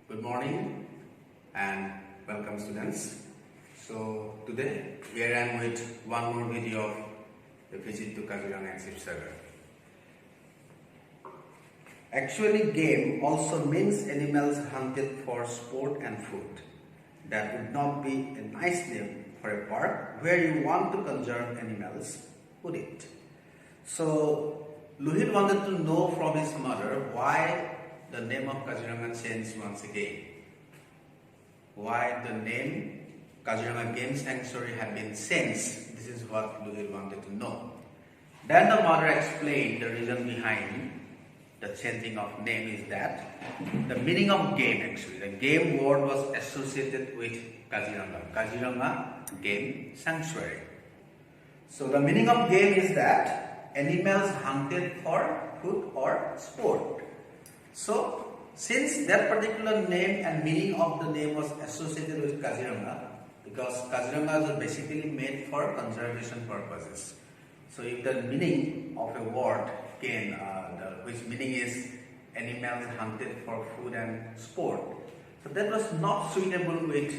Good morning and welcome students. So today here I am with one more video of the visit to Kaziranga and Shivsagar. Actually, game also means animals hunted for sport and food. That would not be a nice name for a park where you want to conserve animals, would it? So Lohit wanted to know from his mother why the name of Kaziranga changed once again. Why the name Kaziranga Game Sanctuary had been changed. This is what Lohit wanted to know. Then the mother explained the reason behind the changing of name is that the meaning of game actually. The game word was associated with Kaziranga. Kaziranga Game Sanctuary. So the meaning of game is that animals hunted for food or sport. So, since that particular name and meaning of the name was associated with Kaziranga, because Kaziranga is basically made for conservation purposes. So, if the meaning of a word came, which meaning is animals hunted for food and sport, so that was not suitable with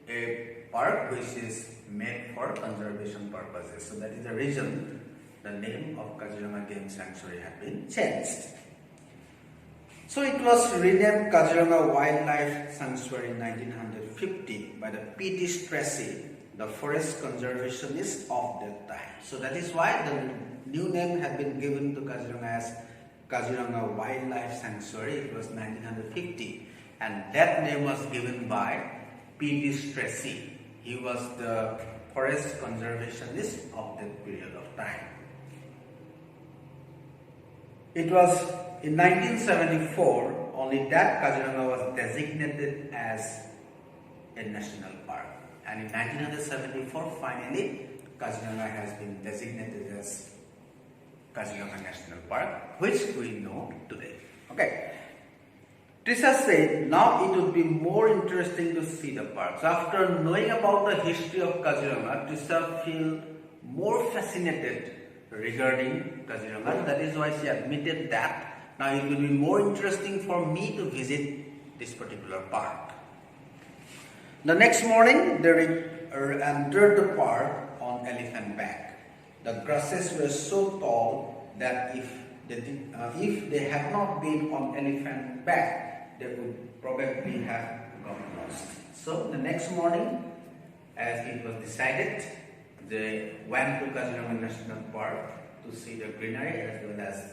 a park which is made for conservation purposes. So, that is the reason the name of Kaziranga Game Sanctuary had been changed. So it was renamed Kaziranga Wildlife Sanctuary in 1950 by the P.T. Tracy, the forest conservationist of that time. So that is why the new name had been given to Kaziranga as Kaziranga Wildlife Sanctuary. It was 1950, and that name was given by P.T. Tracy. He was the forest conservationist of that period of time. It was in 1974 only that Kaziranga was designated as a national park, and in 1974 finally Kaziranga has been designated as Kaziranga National Park, which we know today. Okay. Trisha said, now it would be more interesting to see the park. So after knowing about the history of Kaziranga, Trisha feels more fascinated regarding Kaziranga. That is why she admitted that now it will be more interesting for me to visit this particular park. The next morning, they entered the park on elephant back. The grasses were so tall that if they had not been on elephant back, they would probably have got lost. So the next morning, as it was decided, they went to Kaziranga National Park to see the greenery as well as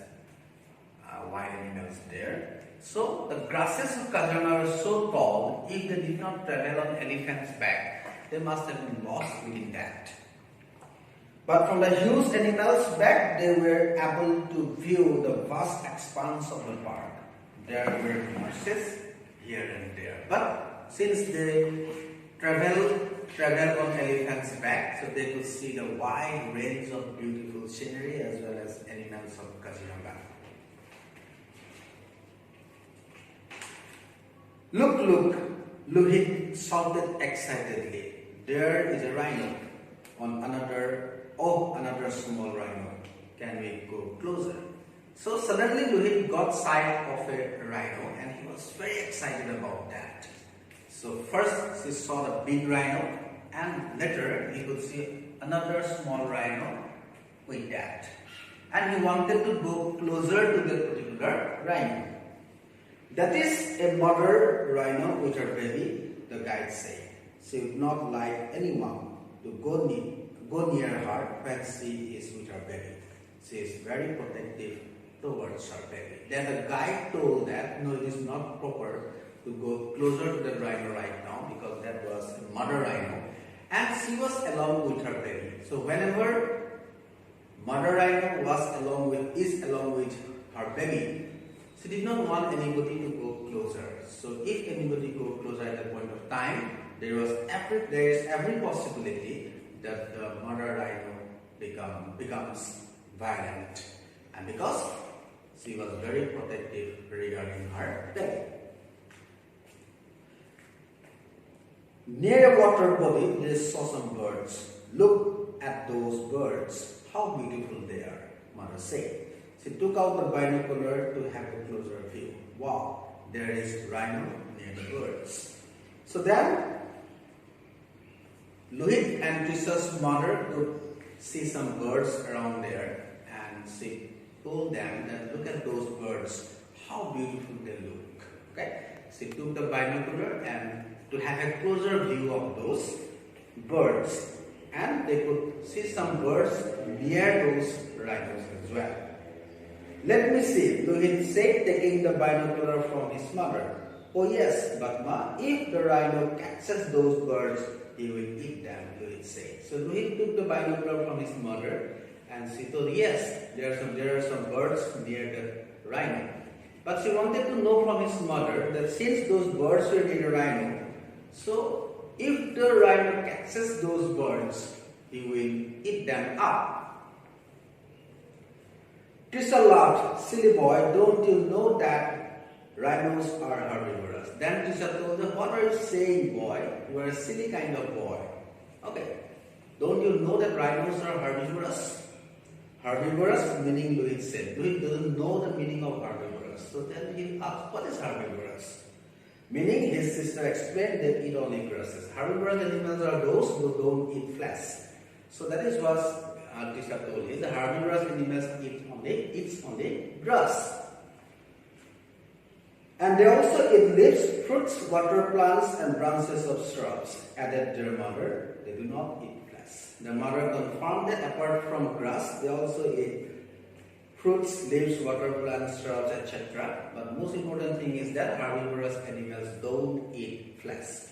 wild animals there. So the grasses of Kaziranga were so tall, if they did not travel on elephant's back, they must have been lost within that. But from the huge animals' back, they were able to view the vast expanse of the park. There were marshes here and there. But since they traveled on elephant's back, so they could see the wide range of beautiful scenery as well as animals of Kaziranga. Look, Lohit shouted excitedly. There is a rhino on another small rhino. Can we go closer? So suddenly Lohit got sight of a rhino and he was very excited about that. So first he saw the big rhino and later he could see another small rhino with that. And he wanted to go closer to that particular rhino. That is a mother rhino with her baby, the guide said. She would not like anyone to go near her when she is with her baby. She is very protective towards her baby. Then the guide told that no, it is not proper to go closer to the rhino right now because that was a mother rhino and she was along with her baby. So whenever mother rhino is along with her baby, she did not want anybody to go closer. So if anybody go closer at that point of time, there is every possibility that the mother rhino becomes violent, and because she was very protective regarding her baby. Near a water body, they saw some birds. Look at those birds. How beautiful they are, mother said. She took out the binocular to have a closer view. Wow, there is rhino near the birds. So then Lohit and Trisha's mother could see some birds around there, and she told them that look at those birds, how beautiful they look. Okay, she took the binocular and to have a closer view of those birds, and they could see some birds near those rhinos as well. Let me see, Lohit said, taking the binocular from his mother. Oh yes, but Ma, if the rhino catches those birds, he will eat them, Lohit said. So Lohit took the binocular from his mother, and she told, yes, there are some birds near the rhino. But she wanted to know from his mother that since those birds were near the rhino, so if the rhino catches those birds, he will eat them up. Trisha laughed, silly boy, don't you know that rhinos are herbivorous? Then Trisha told her, what are you saying, boy? You are a silly kind of boy. Okay, don't you know that rhinos are herbivorous? Herbivorous meaning, Lohit said. Lohit doesn't know the meaning of herbivorous. So then he asked, what is herbivorous? Meaning, his sister explained they eat only grasses. Herbivorous animals are those who don't eat flesh. So that is what Trisha told him. The herbivorous animals eat only grass. And they also eat leaves, fruits, water plants, and branches of shrubs. Added their mother, they do not eat flesh. Their mother confirmed that apart from grass, they also eat fruits, leaves, water plants, shrubs, etc. But most important thing is that herbivorous animals don't eat flesh.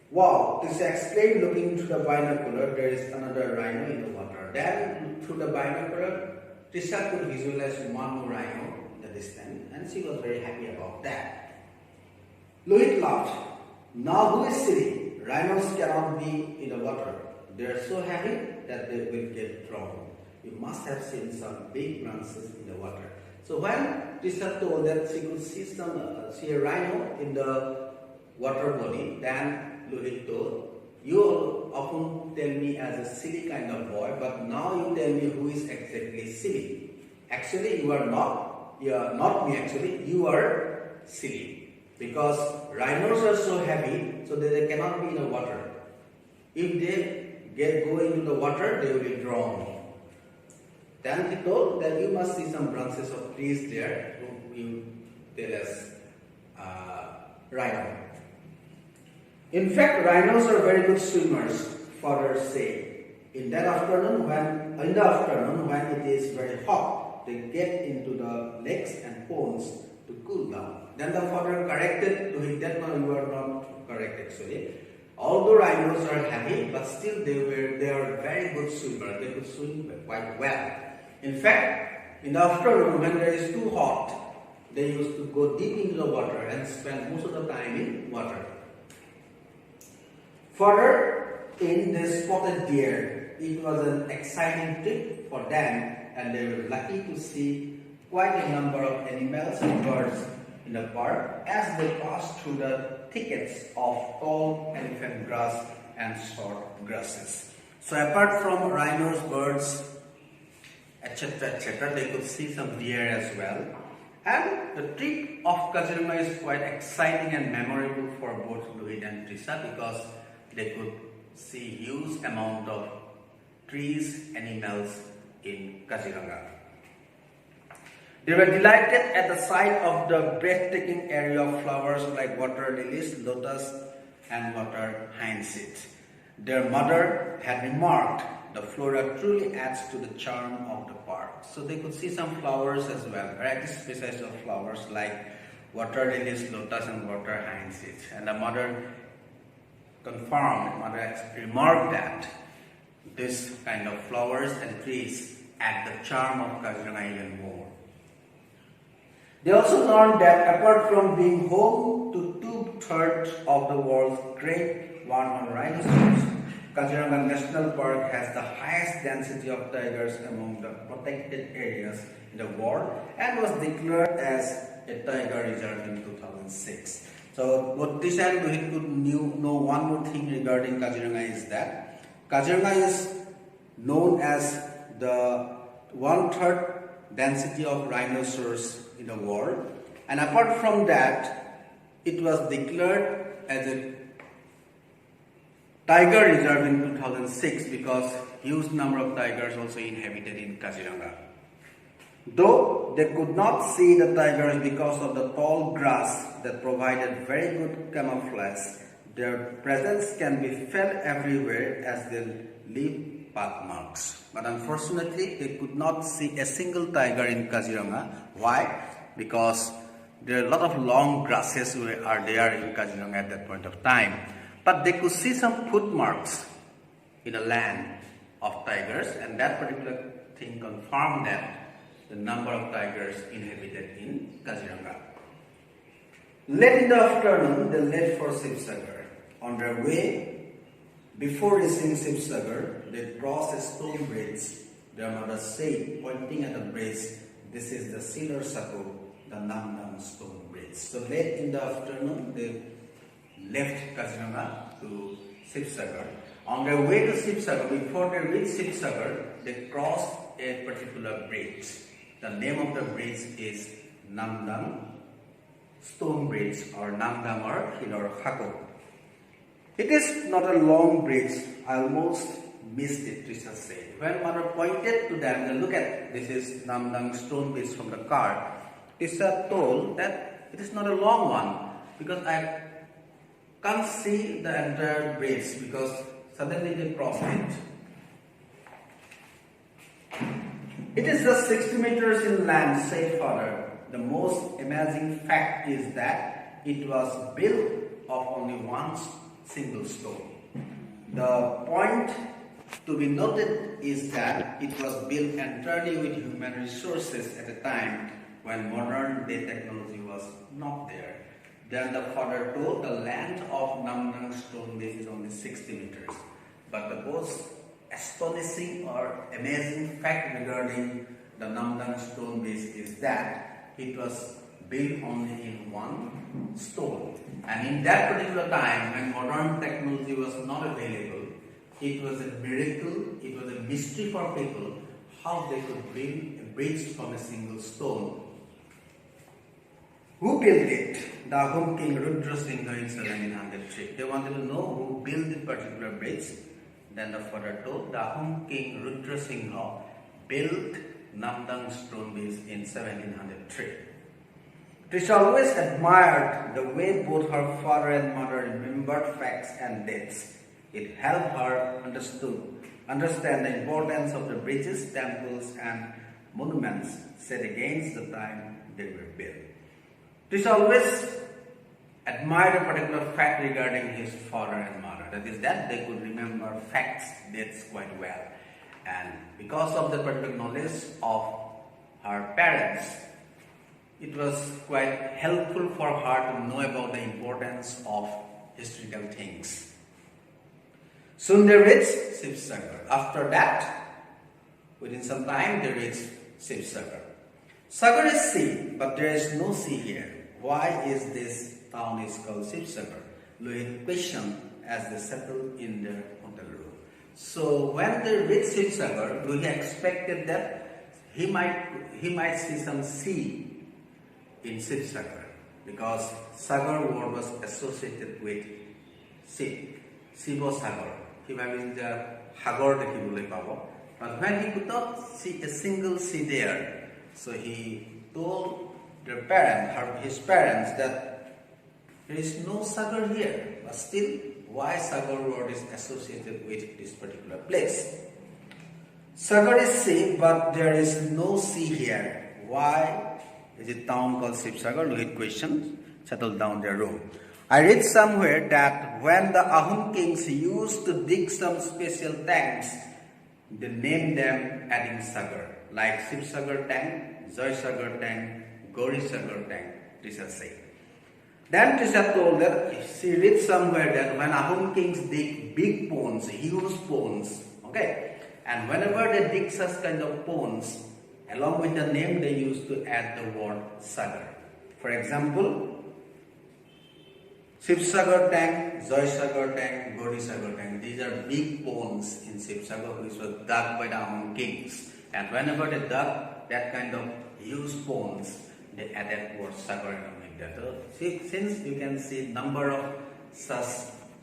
Wow, Trisha explained, looking through the binocular, there is another rhino in the water. Then, through the binocular, Trisha could visualize one more rhino in the distance, and she was very happy about that. Lohit laughed. Now who is silly? Rhinos cannot be in the water. They are so heavy that they will get drowned. You must have seen some big branches in the water. So when Trisha told that she could see a rhino in the water body, then Lohit told, you often tell me as a silly kind of boy, but now you tell me who is exactly silly. Actually, you are not me actually, you are silly. Because rhinos are so heavy, so that they cannot be in the water. If they go into the water, they will be drowned. Then he told that you must see some branches of trees there, you tell us rhino. In fact, rhinos are very good swimmers, father said. In the afternoon when it is very hot, they get into the lakes and ponds to cool down. Then the father corrected to him that no, you are not correct actually. Although rhinos are heavy, but still they are very good swimmers. They could swim quite well. In fact, in the afternoon when it is too hot, they used to go deep into the water and spend most of the time in water. Further, in the spotted deer, it was an exciting trip for them, and they were lucky to see quite a number of animals and birds in the park as they passed through the thickets of tall elephant grass and short grasses. So apart from rhinos, birds, etc., they could see some deer as well. And the trip of Kaziranga is quite exciting and memorable for both Lohit and Trisha because they could see huge amount of trees, animals in Kaziranga. They were delighted at the sight of the breathtaking area of flowers like water lilies, lotus, and water hyacinth. Their mother had remarked the flora truly adds to the charm of the park. So they could see some flowers as well, variety species of flowers like water lilies, lotus, and water hyacinth. And the mother remarked that this kind of flowers and trees add the charm of Kaziranga even more. They also learned that apart from being home to 2/3 of the world's great one-horned rhinoceros, Kaziranga National Park has the highest density of tigers among the protected areas in the world and was declared as a tiger reserve in 2006. So what Trisha and Lohit could know one more thing regarding Kaziranga is that Kaziranga is known as the 1/3 density of rhinoceros in the world, and apart from that, it was declared as a tiger reserve in 2006 because huge number of tigers also inhabited in Kaziranga. Though they could not see the tigers because of the tall grass that provided very good camouflage, their presence can be felt everywhere as they leave path marks. But unfortunately, they could not see a single tiger in Kaziranga. Why? Because there are a lot of long grasses are there in Kaziranga at that point of time. But they could see some footmarks in a land of tigers, and that particular thing confirmed that the number of tigers inhabited in Kaziranga. Late in the afternoon, they left for Sibsagar. On their way, before reaching Sibsagar, they crossed a stone bridge. Their mother said, pointing at the bridge, "This is the Silar Saku, the Namdam stone bridge." So late in the afternoon, they left Kaziranga to Sibsagar. On their way to Sibsagar, before they reached Sibsagar, they crossed a particular bridge. The name of the bridge is Namdam Stone Bridge or Namdam or Hilor Hako. It is not a long bridge. I almost missed it, Trisha said. When mother pointed to them, look at this is Namdam Stone Bridge from the car. Trisha told that it is not a long one because I can't see the entire bridge because suddenly they crossed it. It is just 60 meters inland, said father. The most amazing fact is that it was built of only one single stone. The point to be noted is that it was built entirely with human resources at a time when modern day technology was not there. Then the father told the length of Namdang stone base is only 60 meters. But the most astonishing or amazing fact regarding the Namdang stone base is that it was built only in one stone. And in that particular time, when modern technology was not available, it was a miracle, it was a mystery for people how they could build a bridge from a single stone. Who built it? The Ahom king Rudra Singha in 1703. They wanted to know who built this particular bridge. Then the father told the Ahom king Rudra Singha built Namdang stone base in 1703. Trisha always admired the way both her father and mother remembered facts and dates. It helped her understand the importance of the bridges, temples, and monuments set against the time they were built. Trisha always admired a particular fact regarding his father and mother. That is that they could remember facts, dates quite well. And because of the particular knowledge of her parents, it was quite helpful for her to know about the importance of historical things. Soon they reached Sibsagar. After that, within some time, they reached Sibsagar. Sagar is sea, but there is no sea here. Why is this town is called Sibsagar? Lohit questioned as they settled in their hotel room. So when they reached Sibsagar, Lohit expected that he might see some sea in Sibsagar because Sagar word was associated with sea, Sibo Sagar. He means the Hagor dekhibole pabo. But when he could not see a single sea there, so he told his parents that there is no Sagar here. But still, why Sagar word is associated with this particular place? Sagar is sea, but there is no sea here. Why is it town called Sibsagar? Lohit questions, settled down their room. I read somewhere that when the Ahom kings used to dig some special tanks, they named them adding Sagar, like Sibsagar tank, Joy Sagar tank, Gauri Sagar tank, Trisha said. Then Trisha told that she read somewhere that when Ahom kings dig big ponds, huge ponds, okay, and whenever they dig such kind of ponds, along with the name they used to add the word Sagar. For example, Sibsagar tank, Joy Sagar tank, Gauri Sagar tank. These are big ponds in Sibsagar which were dug by the Ahom kings. And whenever they dug that kind of huge ponds, they added word Sagar in the name. India. So since you can see number of such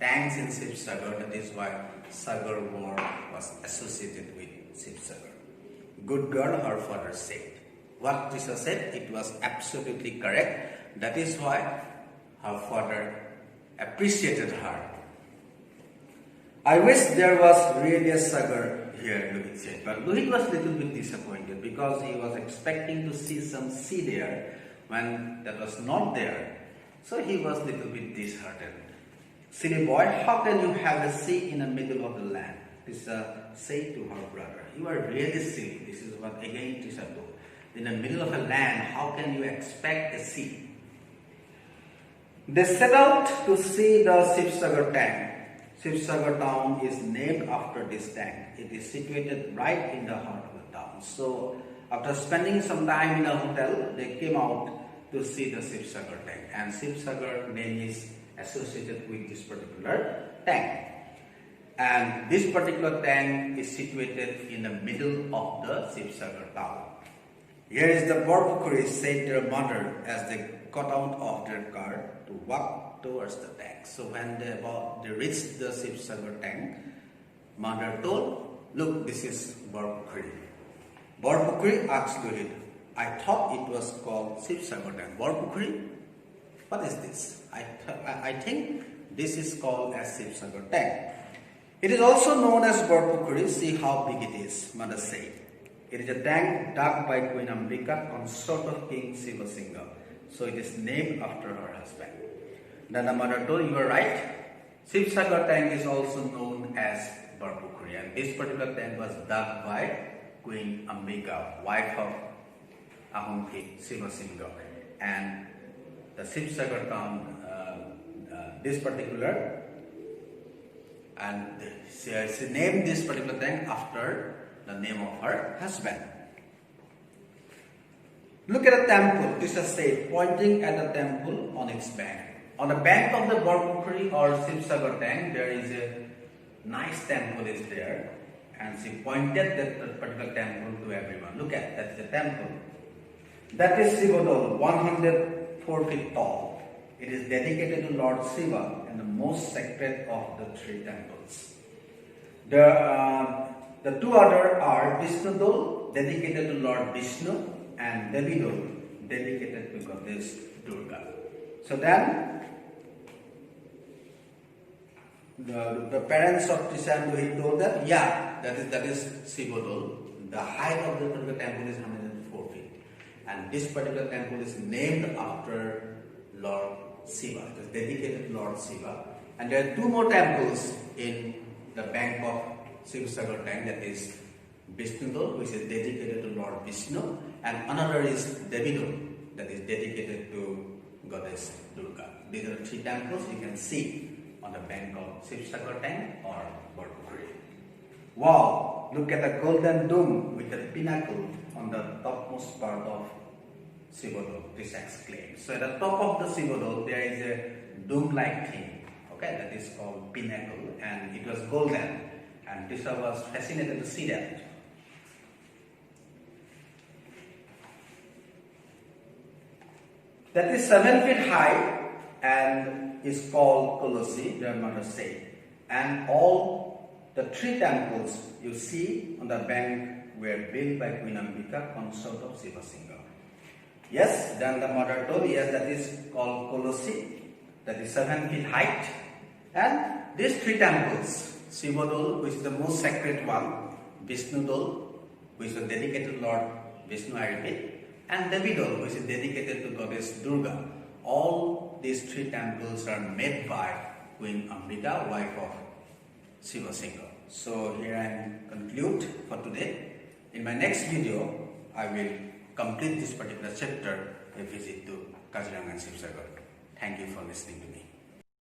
tanks in Session-34, that is why Sagar War was associated with Session-34. Good girl, her father said. What Tisha said, it was absolutely correct. That is why her father appreciated her. I wish there was really a Sagar here, Lohit said. But Lohit was a little bit disappointed because he was expecting to see some sea there when that was not there. So he was a little bit disheartened. Silly boy, how can you have a sea in the middle of the land? Tisha said to her brother. You are really silly. This is what again Tisha told. In the middle of a land, how can you expect a sea? They set out to see the Session-34 tank. Session-34 town is named after this tank. It is situated right in the heart of the town. So after spending some time in a hotel, they came out to see the Session-34 tank. And Session-34 name is associated with this particular tank. And this particular tank is situated in the middle of the Session-34 town. Here is the Borpukuri, said their mother as they got out of their car to walk towards the tank. So when they reached the Session-34 tank, mother told, look, this is Borpukuri. Borpukuri asked Lohit, I thought it was called Session-34 tank. Borpukuri? What is this? I think this is called as Session-34 tank. It is also known as Borpukuri. See how big it is, mother said. It is a tank dug by Queen Ambika, consort of King Shiva Singha. So it is named after her husband. Then the mother told, you are right. Session-34 tank is also known as Borpukuri. And this particular tank was dug by Queen Ambika, wife of Ahom King Shiva Singha. And the Session-34 town, this particular, and she named this particular tank after the name of her husband. Look at the temple, Tisha said, pointing at the temple on its bank. On the bank of the Borpukuri or Session-34 tank, there is a nice temple is there. And she pointed that particular temple to everyone. Look at, that is the temple. That is Shivodol, 104 feet tall. It is dedicated to Lord Shiva and the most sacred of the three temples. The two other are Vishnudol, dedicated to Lord Vishnu, and Devidol, dedicated to Goddess Durga. So then, the parents of Tisha and Lohit told them, yeah, that is Shivodol. The height of the particular temple is 104 feet. And this particular temple is named after Lord Shiva. It is dedicated to Lord Shiva. And there are two more temples in the bank of Session-34 tank, that is Vishnudol, which is dedicated to Lord Vishnu, and another is Devidol, that is dedicated to Goddess Durga. These are the three temples you can see on the bank of Session-34 tank or Borpukuri. Wow! Look at the golden dome with the pinnacle on the topmost part of Shivodol, this exclaimed. So at the top of the Shivodol there is a dome-like thing, okay, that is called pinnacle, and it was golden. And Tisha was fascinated to see that. That is 7 feet high and is called Colossi, their mother said. And all the three temples you see on the bank were built by Queen Ambika, consort of Shiva Singha. Yes, then the mother told, yes, that is called Colossi, that is 7 feet height. And these three temples, Shivodol, which is the most sacred one, Vishnudol, which is dedicated to Lord Vishnu, I repeat, and Devidol, which is dedicated to Goddess Durga. All these three temples are made by Queen Ambika, wife of Shiva Singha. So here I conclude for today. In my next video, I will complete this particular chapter, a visit to Kaziranga and Session-34. Thank you for listening to me.